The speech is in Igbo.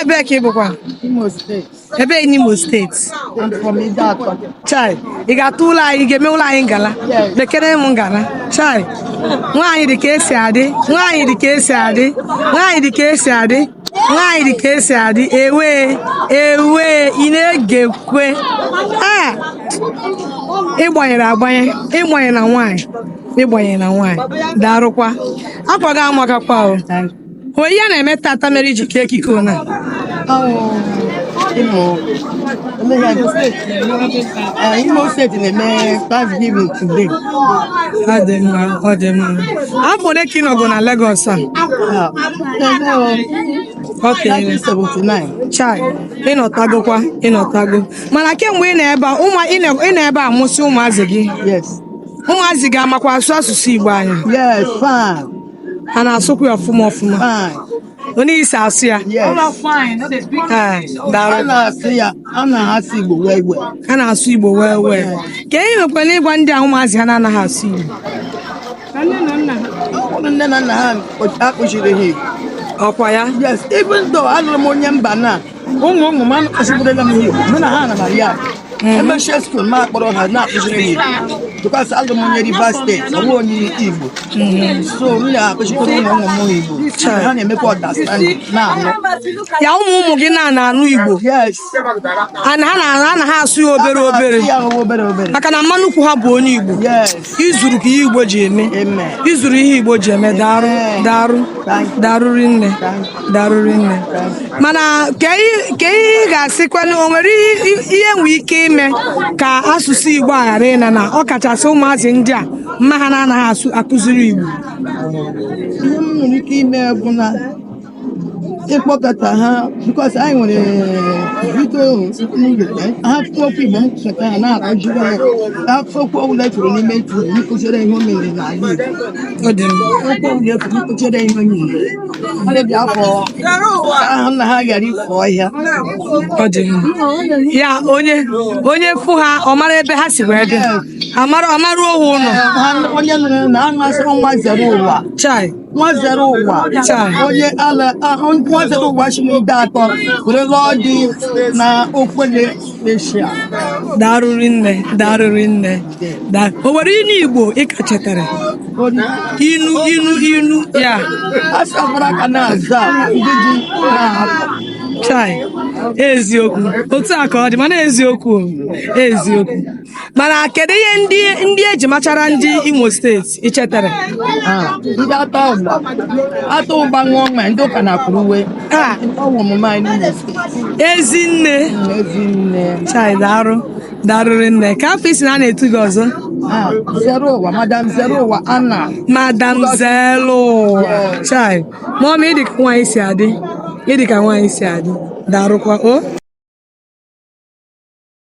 ebe ka ị bụkwa? Imo State. Ebe n'Imo steeti. From Idatọ. Chai, ị ga-atụ ụlọ anyị, ị ga-eme ụlọ anyị ngala? Bekere m ngala. Chai, nwaanyị dị ka esi adị, nwaanyị dị ka esi adị, nwaanyị dị ka esi adị, nwaanyị dị ka esi adị, ewe ị na-egekwe. Ịgbanyere agbanye, ịgbanye na nwaanyị, ịgbanye na nwaanyị, darụkwa. Afọ ga amakakwa o. Onye ya na-eme tata mere iji kee ekike na Imo State na-eme Thanksgiving today. Ọ dị mma. Afọ ole ka ị nọgụ na Lagos a? Okay. 1979. Chai, ịnọtago. Mana kemgbe ị nọ ebe a mụsị ụmụazị gị. Yes. Ụmụazị gị amakwa asụ Igbo anyị? Yes, fine. Ha na-asụkwa ya ọfụma. Fine. Onye isi asụ ya? Yes. Dara. A na-asụ ya, a na-asụ Igbo wee wee. Ha na-asụ Igbo wee wee. Ka e nwekwara ịgwa ndị a ụmụazị ha na-anaghị asụ Igbo? Nne na nna ha akpụchiri ha Igbo. Ọkwa ya? Yes, even though alụrụ m onye mba na ụmụ m akpụchibụrela m Igbo, mụ na ha na ya. Emechie school ma akpọrọ ha na-akpụchiri ha Igbo. Because alụrụ m onye Rivers State, ọ bụ onye Igbo. So m na-akpụchibụrụ ụmụ m Igbo. Ha na-emekwa understanding na-anụ. Ya ụmụ gị na-anụ Igbo? Yes. Ha na ha asụ ya obere. Maka na mmanụ ukwu ha bụ onye Igbo. Yes. Izuru ka ihe Igbo ji eme. Izuru ihe Igbo ji eme. Darụrị nne. Mana ka ihe ga-asịkwanụ, o nwere ihe nwee ike ime ka asụsụ Igbo a ghara ịna na ọ kachasị ụmụazị ndị a mma ha na-anaghị akụziri Igbo? Ihe m nwere ike ime bụ na ịkpọkọta ha, because anyị nwere vidio ha okwu Igbo m kọta ha na-akụziri ha okwu ọbụla efuru n'ime ntụ nkụziri ihe o mere n'ala Igbo. Okwu ọbụla efuru nkụziri ihe o mere. Ọ dị afọ ahụ na ha ghara ịfọ ọhịa. Ọ dị mma. Ya onye fụ ha ọ mara ebe ha si wee dị, amara ohu ụlọ. Onye nụrụ na a na-asịrị nwa zere ụwa. Chai. Nwa zere ụwa. Onye nwa zere ụwa si n'Idatọ were lụọ dị na Okwele Asia. Darụrị nne. O nwere ilu Igbo ị ka chetara? Inu ya. Asị ọbụla ka na-aza ndị ji na-ahapụ. Chai, eziokwu. Otu a ka ọ dị, mana eziokwu. Mana kedu ihe ndị eji machara ndị Imo steeti ị chetara? Ndị atọ ụgba ṅụọ mmanya, ndị ụka na-akwụrụ uwe. Ọwụ omume anyị n'Imo steeti. Ezinne. Chai, darụrị nne. Ka afọ isi na a na-etu gị ọzọ? Zere ụwa, Madam Zere ụwa Anna. Madam Zere ụwa. Chai, mọmị ịdị ka nwaanyị si adị. Darụkwa o?